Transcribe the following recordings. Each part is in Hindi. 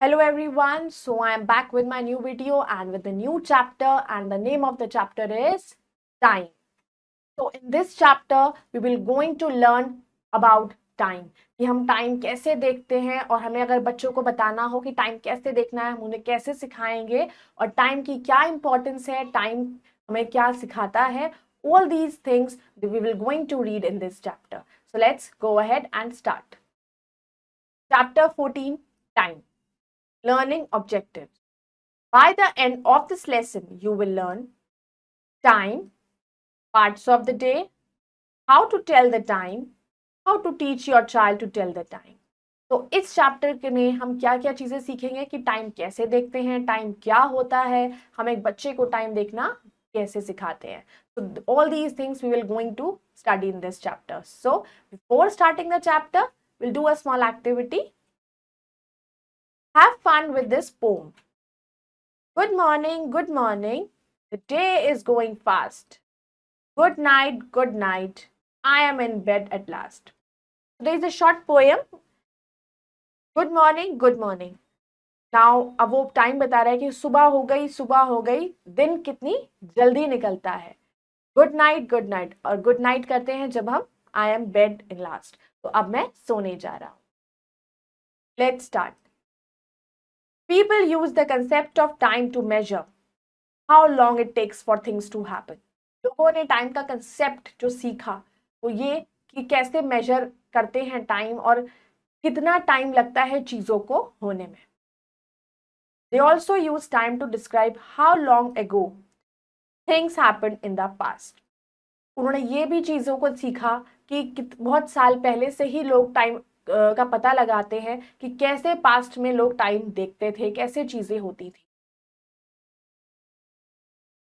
Hello everyone, so I am back with my new video and with the new chapter, and the name of the chapter is time. So in this chapter we will going to learn about time, कि हम टाइम कैसे देखते हैं और हमें अगर बच्चों को बताना हो कि टाइम कैसे देखना है हम उन्हें कैसे सिखाएंगे और टाइम की क्या इंपॉर्टेंस है, टाइम हमें क्या सिखाता है. All these things we will going to read in this chapter. So let's go ahead and start. Chapter 14, Time. Learning objectives. By the end of this lesson, you will learn time, parts of the day, how to tell the time, how to teach your child to tell the time. तो इस चैप्टर के में हम क्या क्या चीजें सीखेंगे कि टाइम कैसे देखते हैं, टाइम क्या होता है, हम एक बच्चे को टाइम देखना कैसे सिखाते हैं. So all these things we will going to study in this chapter. So before starting the chapter, we'll do a small activity. Have fun with this poem. Good morning, good morning. The day is going fast. Good night, I am in bed at last. There is a short poem. Good morning, good morning. Now, अब वो टाइम बता रहा है कि सुबह हो गई, दिन कितनी जल्दी निकलता है. गुड नाइट और गुड नाइट करते हैं जब हम I am bed in last. तो अब मैं सोने जा रहा हूँ. Let's start. People use the concept of time to measure how long it takes for things to happen. लोगों ने टाइम का कंसेप्ट जो सीखा वो ये कि कैसे मेजर करते हैं टाइम और कितना टाइम लगता है चीजों को होने में. They also use time to describe how long ago things happened in the past. उन्होंने ये भी चीजों को सीखा कि बहुत साल पहले से ही लोग टाइम का पता लगाते हैं कि कैसे पास्ट में लोग टाइम देखते थे, कैसे चीजें होती थी.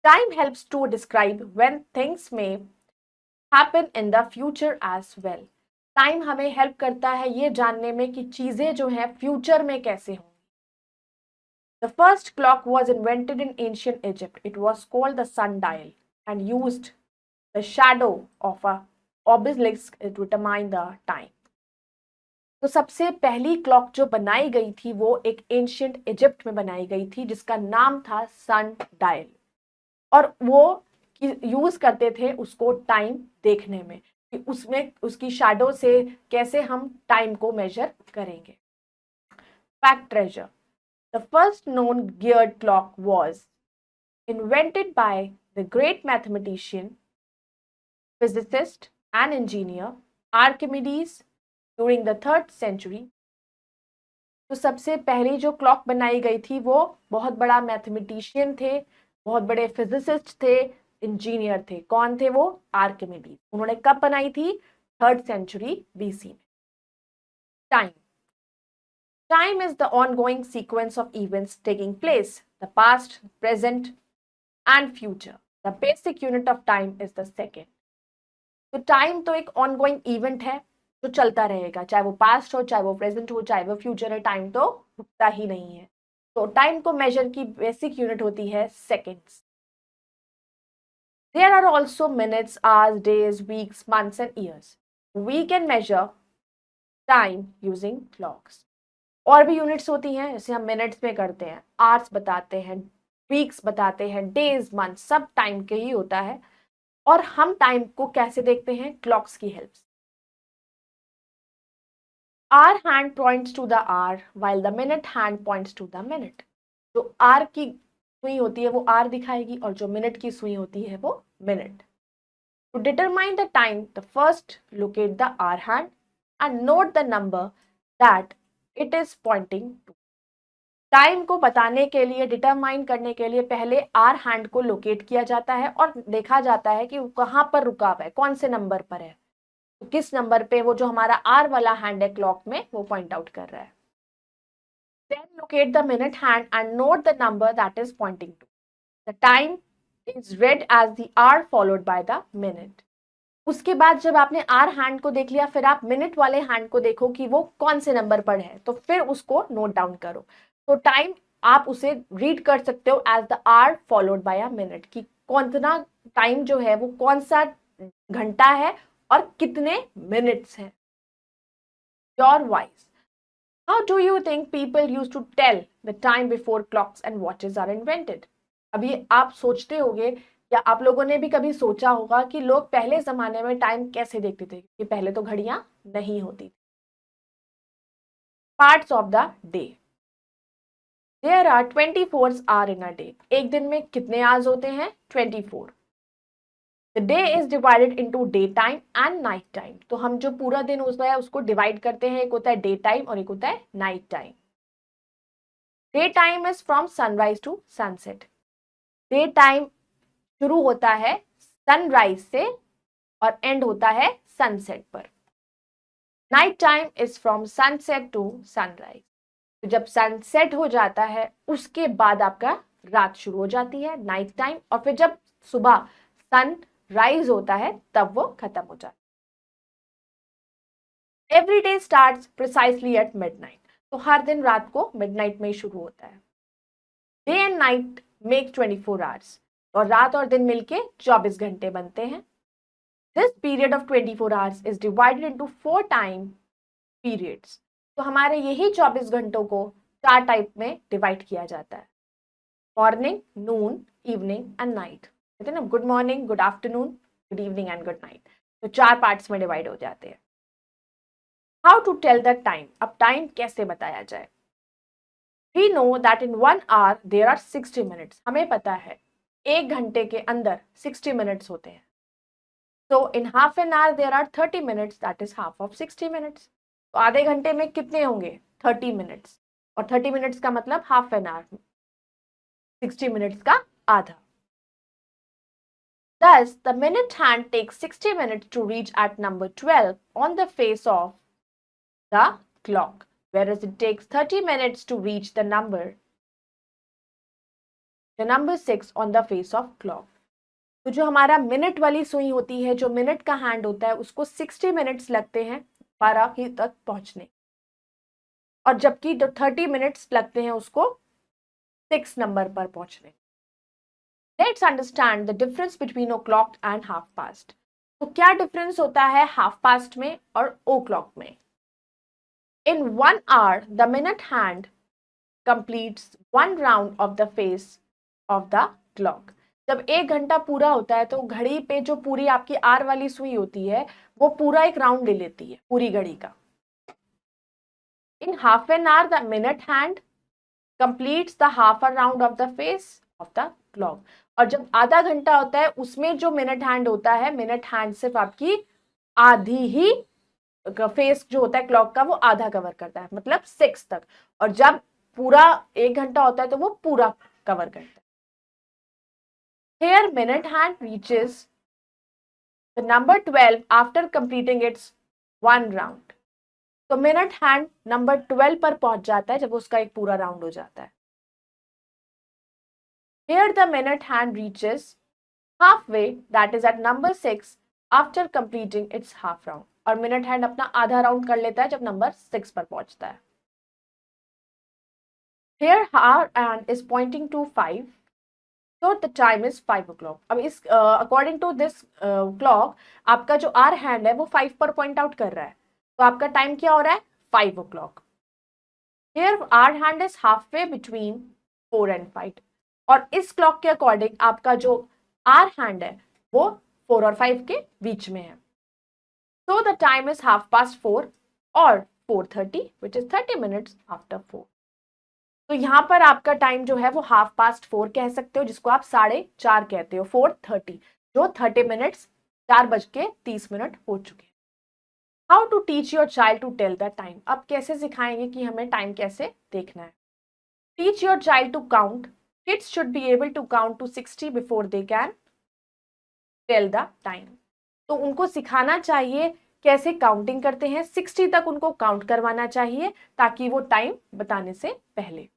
Time helps to describe when things may happen in the future as well. Time हमें हेल्प करता है ये जानने में कि चीजें जो हैं फ्यूचर में कैसे होंगी. The first clock was invented in ancient Egypt. It was called the sundial and used the shadow of a obelisk to determine the time. तो सबसे पहली क्लॉक जो बनाई गई थी वो एक एंशियंट इजिप्ट में बनाई गई थी जिसका नाम था सन डायल, और वो यूज करते थे उसको टाइम देखने में कि उसमें उसकी शैडो से कैसे हम टाइम को मेजर करेंगे. Fact treasure. The first known geared clock was invented by the great mathematician, physicist and engineer Archimedes during the 3rd century. तो सबसे पहली जो क्लॉक बनाई गई थी वो बहुत बड़ा मैथमेटिशियन थे, बहुत बड़े फिजिसिस्ट थे, इंजीनियर थे. कौन थे वो? आर्किमिडीज. उन्होंने कब बनाई थी? 3rd century BC में. Time. Time is the ongoing sequence of events taking place, the past, present and future. The basic unit of time is the second. तो टाइम तो एक ongoing event है जो चलता रहेगा, चाहे वो पास्ट हो, चाहे वो प्रेजेंट हो, चाहे वो फ्यूचर है. टाइम तो रुकता ही नहीं है. तो टाइम को मेजर की बेसिक यूनिट होती है seconds. There are also minutes, hours, days, weeks, months and years. We can measure time using clocks. और भी यूनिट्स होती हैं जैसे हम मिनट्स में करते हैं, आवर्स बताते हैं, वीक्स बताते हैं, डेज, मंथ, सब टाइम के ही होता है. और हम टाइम को कैसे देखते हैं? क्लॉक्स की हेल्प से. Our hand points to the hour while the minute hand points to the minute. जो आर की सुई होती है वो आर दिखाएगी और जो मिनट की सुई होती है वो minute. To determine the time, the first locate the hour hand and note the number that it is pointing to. Time को बताने के लिए, डिटरमाइन करने के लिए पहले आर हैंड को लोकेट किया जाता है और देखा जाता है कि वो कहाँ पर रुका हुआ है, कौन से नंबर पर है, तो किस नंबर पे वो जो हमारा आर वाला हैंड है क्लॉक में वो पॉइंट आउट कर रहा है. Then locate the minute hand and note the number that is pointing to. The time is read as the hour followed by the minute. उसके बाद जब आपने आर हैंड को देख लिया फिर आप मिनट वाले हैंड को देखो कि वो कौन से नंबर पर है, तो फिर उसको नोट डाउन करो. तो टाइम आप उसे रीड कर सकते हो as they are followed by a minute, कि कौन सा टाइम जो है वो कौन सा घंटा है और कितने मिनट्स हैं. Your voice. How do you think people use to tell the time before clocks and watches are invented? अभी आप सोचते होंगे या आप लोगों ने भी कभी सोचा होगा कि लोग पहले जमाने में टाइम कैसे देखते थे, कि पहले तो घड़ियां नहीं होती। Parts of the day. There are 24 hour in a day. एक दिन में कितने आवर्स होते हैं? 24। The day is divided into day time and night time. तो हम जो पूरा दिन होता है उसको डिवाइड करते हैं, एक होता है डे टाइम और एक होता है night time. Day time is from sunrise to sunset. Day time शुरू होता है सनराइज से और एंड होता है सनसेट पर। Night time is from sunset to sunrise. तो जब सनसेट हो जाता है उसके बाद आपका रात शुरू हो जाती है, नाइट टाइम, और फिर जब सुबह सन राइज होता है तब वो खत्म हो जाता है। Every day starts precisely at midnight. तो हर दिन रात को मिडनाइट में ही शुरू होता है। Day and night make 24 hours. और रात और दिन मिलके 24 घंटे बनते हैं। This period of 24 hours is divided into 4 time periods. तो हमारे यही 24 घंटों को 4 टाइप में डिवाइड किया जाता है। Morning, noon, evening and night. कहते हैं ना, good morning, good afternoon, good evening and good night. तो 4 पार्ट्स में डिवाइड हो जाते हैं। How to tell the time. अब टाइम कैसे बताया जाए? We know that in 1 hour there are 60 minutes. हमें पता है 1 घंटे के अंदर 60 मिनट्स होते हैं। So in half an hour there are 30 minutes, that is half of 60 minutes. तो आधे घंटे में कितने होंगे? 30 मिनट्स। और 30 मिनट्स का मतलब हाफ एन आवर, 60 मिनट्स का आधा। Thus the minute hand takes 60 minutes to reach at number 12 on the face of the clock, whereas it takes 30 minutes to reach the number 6 on the face of clock. तो जो हमारा मिनट वाली सुई होती है, जो मिनट का हैंड होता है, उसको 60 मिनट्स लगते हैं 12 ही तक पहुंचने, और जबकि 30 मिनट्स लगते हैं उसको 6 नंबर पर पहुंचने। Let's understand the difference between o'clock and half past. तो क्या डिफरेंस होता है हाफ पास्ट में और ओ क्लॉक में? In 1 hour the minute hand completes 1 round of the face of the clock. जब 1 घंटा पूरा होता है तो घड़ी पे जो पूरी आपकी आर वाली सुई होती है वो पूरा एक राउंड ले लेती है पूरी घड़ी का। In half an hour the minute hand completes the half a round of the face of the clock. और जब आधा घंटा होता है उसमें जो मिनट हैंड होता है, मिनट हैंड सिर्फ आपकी आधी ही फेस जो होता है क्लॉक का वो आधा कवर करता है, मतलब 6 तक। और जब पूरा 1 घंटा होता है तो वो पूरा कवर करता है। Here minute hand reaches the number 12 after completing its 1 round. तो मिनट हैंड नंबर 12 पर पहुंच जाता है जब उसका एक पूरा राउंड हो जाता है। Here the minute hand reaches halfway, that is at number 6 after completing its half round. और मिनट हैंड अपना आधा राउंड कर लेता है जब नंबर 6 पर पहुंचता है। Here our hand is pointing to 5. So the time is 5 o'clock. अब इस according to this clock आपका जो आर हैंड है वो 5 पर पॉइंट आउट कर रहा है, तो आपका टाइम क्या हो रहा है? 5 o'clock. Here our hand is halfway between 4 and 5. और इस क्लॉक के अकॉर्डिंग आपका जो आर हैंड है वो 4 और 5 के बीच में है। So the time is 4:30 or 4:30, which is 30 minutes after 4. तो यहाँ पर आपका टाइम जो है वो 4:30 कह सकते हो, जिसको आप 4:30 कहते हो, 4:30, जो 30 मिनट्स 4:30 हो चुके हैं। How to teach your child to tell the time. अब कैसे सिखाएंगे कि हमें टाइम कैसे देखना है? Teach your child to count. Kids should be able to count to 60 before they can tell the time. तो उनको सिखाना चाहिए कैसे काउंटिंग करते हैं, 60 तक उनको काउंट करवाना चाहिए ताकि वो टाइम बताने से पहले।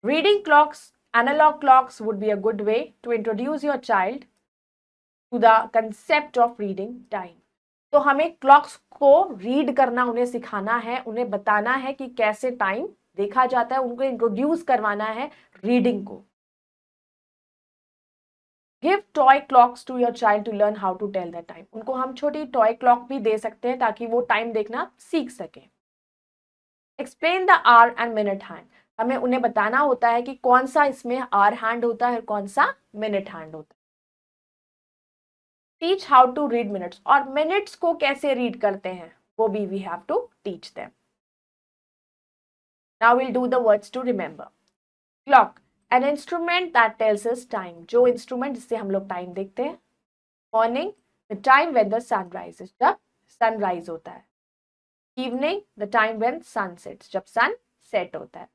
Reading clocks, analog clocks would be a good way to introduce your child to the concept of reading time. तो हमें क्लॉक्स को रीड करना उन्हें सिखाना है, उन्हें बताना है कि कैसे टाइम देखा जाता है, उनको इंट्रोड्यूस करवाना है रीडिंग को। Give toy clocks to your child to learn how to tell the time. उनको हम छोटी टॉय क्लॉक भी दे सकते हैं ताकि वो टाइम देखना सीख सके। Explain the our and minute hand. हमें उन्हें बताना होता है कि कौन सा इसमें आवर हैंड होता है और कौन सा मिनट हैंड होता है। Teach how to read minutes, और मिनट्स को कैसे रीड करते हैं वो भी we have to teach them. Now will do the words to remember. Clock, an instrument that tells us time, जो इंस्ट्रूमेंट जिससे हम लोग टाइम देखते हैं। Morning, the time when the sun rises, जब सनराइज होता है। Evening, the time when sun sets, जब सन सेट होता है।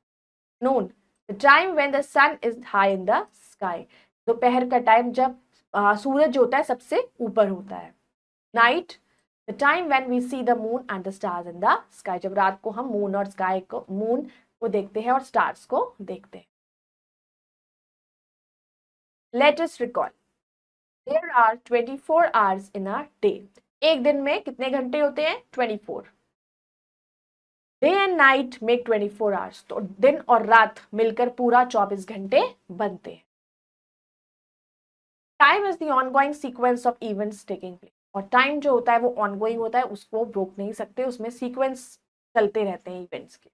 Noon, the time when the sun is high in the sky, दोपहर का टाइम जब सूरज जो होता है सबसे ऊपर होता है। Night, the time when we see the moon and the stars in the sky, जब रात को हम मून और स्काई को, मून को देखते हैं और स्टार्स को देखते हैं। Let us recall, there are 24 hours in a day. एक दिन में कितने घंटे होते हैं? 24। Day and night make 24 hours, तो दिन और रात मिलकर पूरा 24 घंटे बनते हैं। Time is the ongoing sequence of events taking place, और टाइम जो होता है वो ऑनगोइंग होता है, उसको रोक नहीं सकते, उसमें सीक्वेंस चलते रहते हैं इवेंट्स के।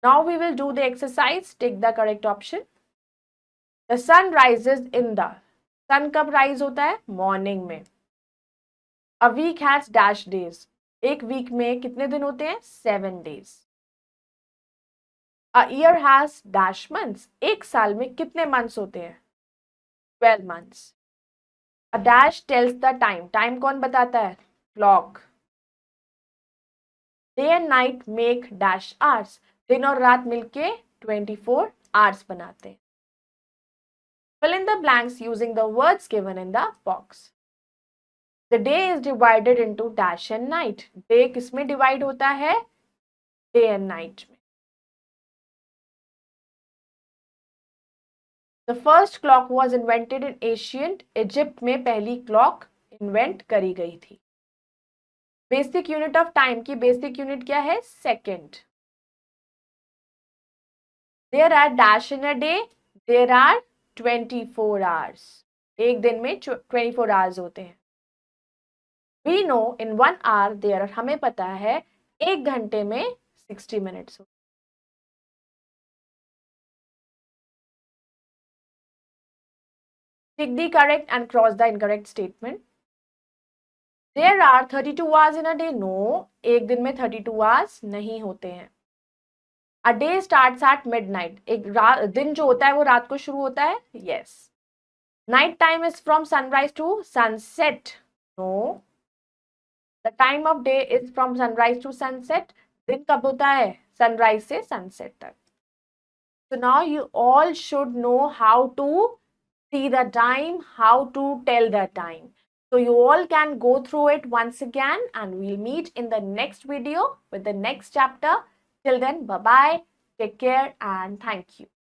Now we will do the exercise, take the correct option. The sun rises in the, sun कब राइज होता है? मॉर्निंग में। A week has dash days, एक वीक में कितने दिन होते हैं? 7 days. A year has dash months, एक साल में कितने मंथ्स होते हैं? 12 months. A dash tells the time. Time कौन बताता है? Clock. Day and night make dash hours. दिन और रात मिलके 24 hours बनाते हैं। Fill in the blanks using the words given in the box. The day is divided into dash and night. Day किसमें divide होता है? Day and night में। The first clock was invented in ancient Egypt में पहली clock invent करी गई थी। बेसिक यूनिट ऑफ टाइम की बेसिक यूनिट क्या है? Second. There are dash in a day, there are 24 hours, एक दिन में 24 आवर्स होते हैं। We know in 1 hour there are, हमें पता है एक घंटे में 60 मिनट्स होते हैं। Tick the correct and cross the incorrect statement. There are 32 hours in a day, no, एक दिन में 32 आवर्स नहीं होते हैं। A day starts at midnight, एक दिन जो होता है वो रात को शुरू होता है। Yes. Night time is from sunrise to sunset, no, the time of day is from sunrise to sunset, दिन कब होता है? सनराइज से सनसेट तक। So now you all should know how to see the time, how to tell the time. So you all can go through it once again, and we'll meet in the next video with the next chapter. Till then, bye bye, take care, and thank you.